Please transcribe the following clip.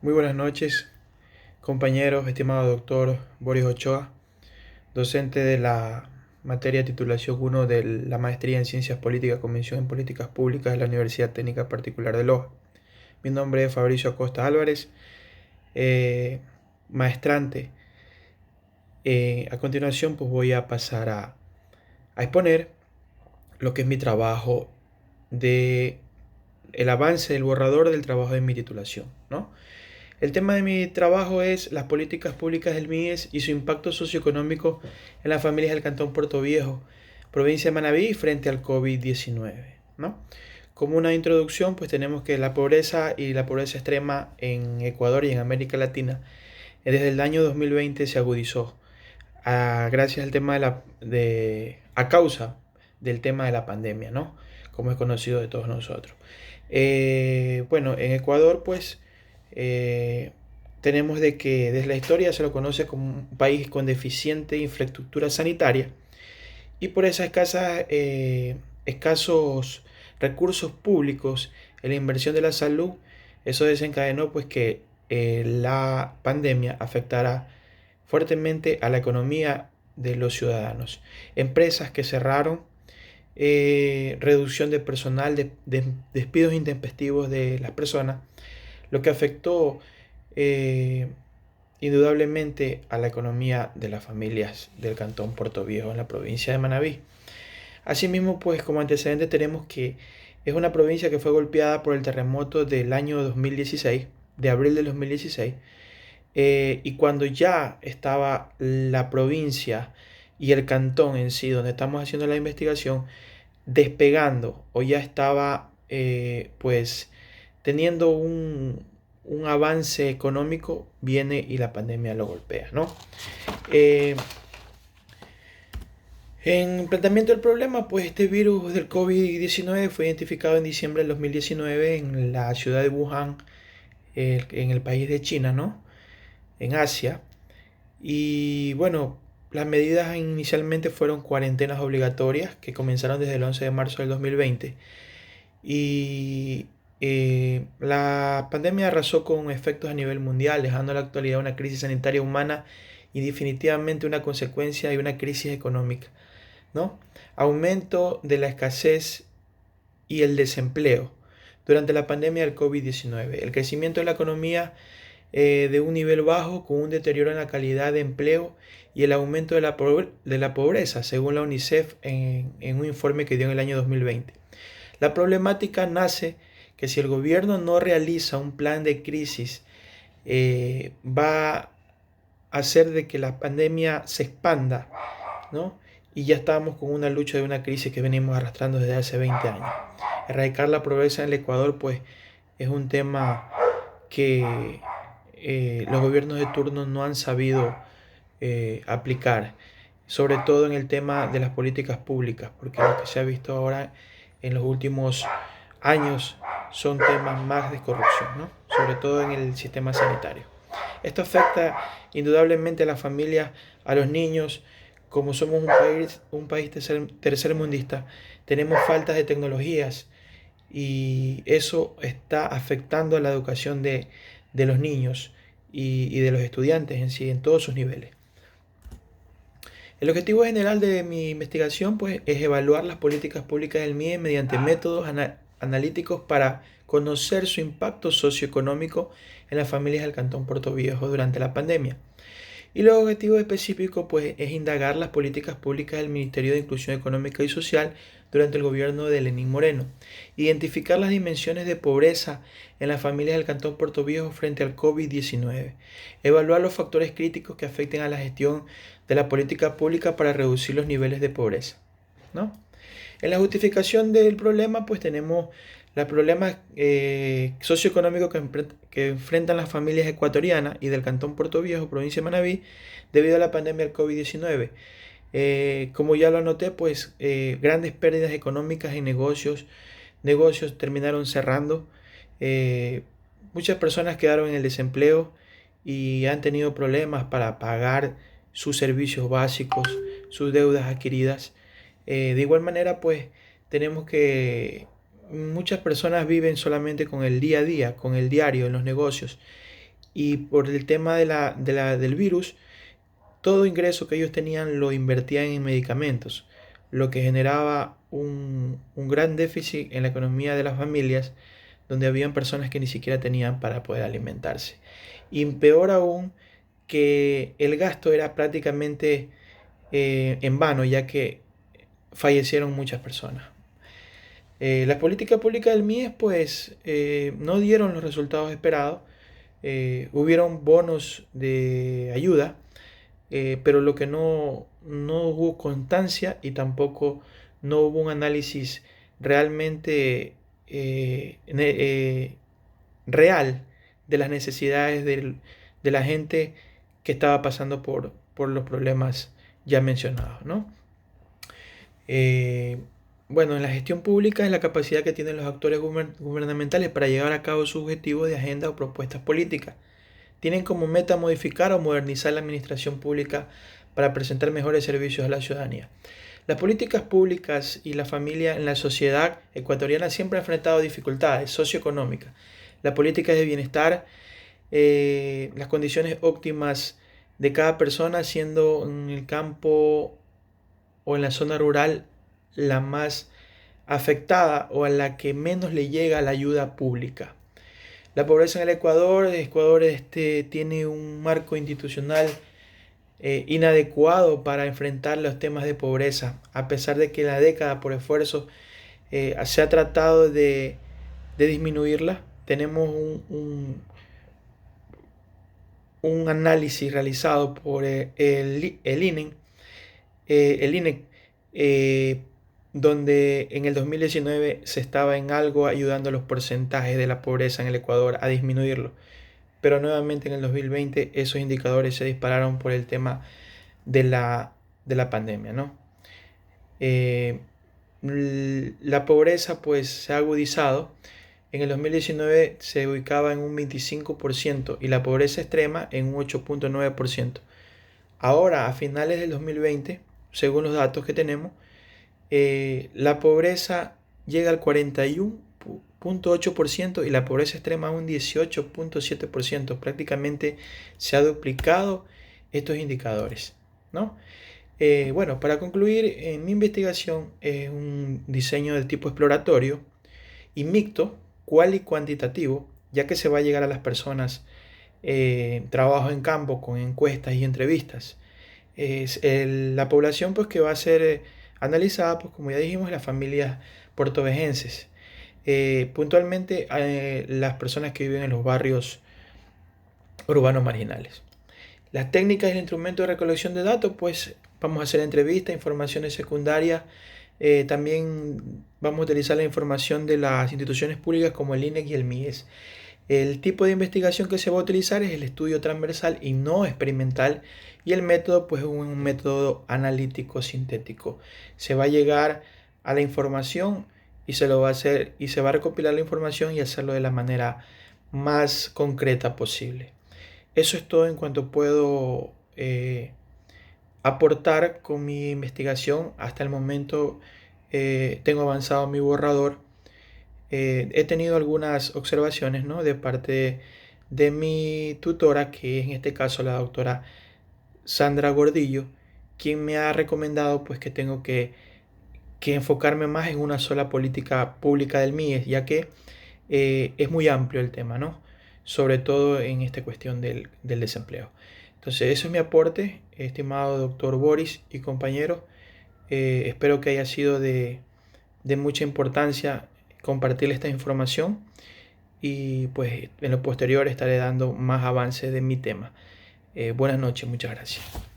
Muy buenas noches, compañeros, estimado doctor Boris Ochoa, docente de la materia titulación 1 de la maestría en Ciencias Políticas, Convención en Políticas Públicas de la Universidad Técnica Particular de Loja. Mi nombre es Fabricio Acosta Álvarez, eh, maestrante. A continuación, pues voy a pasar a exponer lo que es mi trabajo de el avance del borrador del trabajo de mi titulación, ¿no? El tema de mi trabajo es las políticas públicas del MIES y su impacto socioeconómico en las familias del Cantón Puerto Viejo, provincia de Manabí, frente al COVID-19, ¿no? Como una introducción, pues tenemos que la pobreza y la pobreza extrema en Ecuador y en América Latina desde el año 2020 se agudizó gracias al tema a causa del tema de la pandemia, ¿no? Como es conocido de todos nosotros. Bueno, en Ecuador, pues, eh, tenemos de que desde la historia se lo conoce como un país con deficiente infraestructura sanitaria y por esas escasos recursos públicos en la inversión de la salud, eso desencadenó pues que la pandemia afectara fuertemente a la economía de los ciudadanos. Empresas que cerraron, reducción de personal, despidos intempestivos de las personas, lo que afectó eh, indudablemente a la economía de las familias del Cantón Puerto Viejo en la provincia de Manabí. Asimismo, pues como antecedente tenemos que es una provincia que fue golpeada por el terremoto del año 2016, de abril del 2016, y cuando ya estaba la provincia y el cantón en sí, donde estamos haciendo la investigación, despegando o ya estaba pues teniendo un avance económico, viene y la pandemia lo golpea, ¿no? Eh, en el planteamiento del problema, pues este virus del COVID-19 fue identificado en diciembre del 2019 en la ciudad de Wuhan, en el país de China, ¿no? En Asia. Y bueno, las medidas inicialmente fueron cuarentenas obligatorias que comenzaron desde el 11 de marzo del 2020. Y la pandemia arrasó con efectos a nivel mundial, dejando en la actualidad una crisis sanitaria humana y definitivamente una consecuencia de una crisis económica, ¿no? Aumento de la escasez y el desempleo durante la pandemia del COVID-19. El crecimiento de la economía de un nivel bajo con un deterioro en la calidad de empleo y el aumento de la pobreza, según la UNICEF en un informe que dio en el año 2020. La problemática nace que si el gobierno no realiza un plan de crisis, va a hacer de que la pandemia se expanda, ¿no? Y ya estamos con una lucha de una crisis que venimos arrastrando desde hace 20 años. Erradicar la pobreza en el Ecuador, pues, es un tema que los gobiernos de turno no han sabido aplicar, sobre todo en el tema de las políticas públicas, porque lo que se ha visto ahora en los últimos años son temas más de corrupción, ¿no? Sobre todo en el sistema sanitario. Esto afecta indudablemente a las familias, a los niños. Como somos un país tercermundista, tenemos faltas de tecnologías y eso está afectando a la educación de los niños y de los estudiantes en sí, en todos sus niveles. El objetivo general de mi investigación pues, es evaluar las políticas públicas del MIE mediante métodos analíticos para conocer su impacto socioeconómico en las familias del Cantón Puerto Viejo durante la pandemia. Y los objetivos específicos pues, es indagar las políticas públicas del Ministerio de Inclusión Económica y Social durante el gobierno de Lenín Moreno, identificar las dimensiones de pobreza en las familias del Cantón Puerto Viejo frente al COVID-19, evaluar los factores críticos que afecten a la gestión de la política pública para reducir los niveles de pobreza, ¿no? En la justificación del problema, pues tenemos los problemas socioeconómicos que enfrentan las familias ecuatorianas y del Cantón Puerto Viejo, provincia de Manabí, debido a la pandemia del COVID-19. Como ya lo anoté, pues grandes pérdidas económicas en negocios terminaron cerrando. Eh, Muchas personas quedaron en el desempleo y han tenido problemas para pagar sus servicios básicos, sus deudas adquiridas. De igual manera, pues tenemos que muchas personas viven solamente con el día a día, con el diario en los negocios y por el tema del virus, todo ingreso que ellos tenían lo invertían en medicamentos, lo que generaba un gran déficit en la economía de las familias, donde habían personas que ni siquiera tenían para poder alimentarse. Y peor aún, que el gasto era prácticamente en vano, ya que fallecieron muchas personas. Las políticas públicas del MIES pues no dieron los resultados esperados. Hubieron bonos de ayuda, pero lo que no hubo constancia y tampoco no hubo un análisis realmente real de las necesidades de la gente que estaba pasando por los problemas ya mencionados, ¿no? Eh, bueno, en la gestión pública es la capacidad que tienen los actores gubernamentales para llevar a cabo sus objetivos de agenda o propuestas políticas. Tienen como meta modificar o modernizar la administración pública para presentar mejores servicios a la ciudadanía. Las políticas públicas y la familia en la sociedad ecuatoriana siempre han enfrentado dificultades socioeconómicas. La política de bienestar, las condiciones óptimas de cada persona, siendo en el campo o en la zona rural la más afectada o a la que menos le llega la ayuda pública. La pobreza en el Ecuador tiene un marco institucional inadecuado para enfrentar los temas de pobreza, a pesar de que en la década por esfuerzo se ha tratado de disminuirla. Tenemos un análisis realizado por el INE, donde en el 2019 se estaba en algo ayudando a los porcentajes de la pobreza en el Ecuador a disminuirlo. Pero nuevamente en el 2020 esos indicadores se dispararon por el tema de la pandemia, ¿no? La pobreza pues se ha agudizado. En el 2019 se ubicaba en un 25% y la pobreza extrema en un 8.9%. Ahora, a finales del 2020, según los datos que tenemos, la pobreza llega al 41.8% y la pobreza extrema a un 18.7%. Prácticamente se ha duplicado estos indicadores, ¿no? Bueno, para concluir, en mi investigación es un diseño del tipo exploratorio y mixto, cual y cuantitativo, ya que se va a llegar a las personas, trabajo en campo con encuestas y entrevistas. La población pues que va a ser analizada, pues como ya dijimos, las familias portovejenses. Puntualmente las personas que viven en los barrios urbanos marginales. Las técnicas y el instrumento de recolección de datos, pues vamos a hacer entrevistas, informaciones secundarias. También vamos a utilizar la información de las instituciones públicas como el INEC y el MIES. El tipo de investigación que se va a utilizar es el estudio transversal y no experimental, y el método pues es un método analítico sintético. Se va a llegar a la información y se lo va a hacer y se va a recopilar la información y hacerlo de la manera más concreta posible. Eso es todo en cuanto puedo aportar con mi investigación. Hasta el momento tengo avanzado mi borrador. He tenido algunas observaciones, ¿no?, de parte de mi tutora, que es en este caso la doctora Sandra Gordillo, quien me ha recomendado pues que tengo que enfocarme más en una sola política pública del MIES, ya que es muy amplio el tema, ¿no? Sobre todo en esta cuestión del desempleo. Entonces, eso es mi aporte, estimado doctor Boris y compañeros. Espero que haya sido de mucha importancia compartir esta información y pues en lo posterior estaré dando más avances de mi tema. Buenas noches, muchas gracias.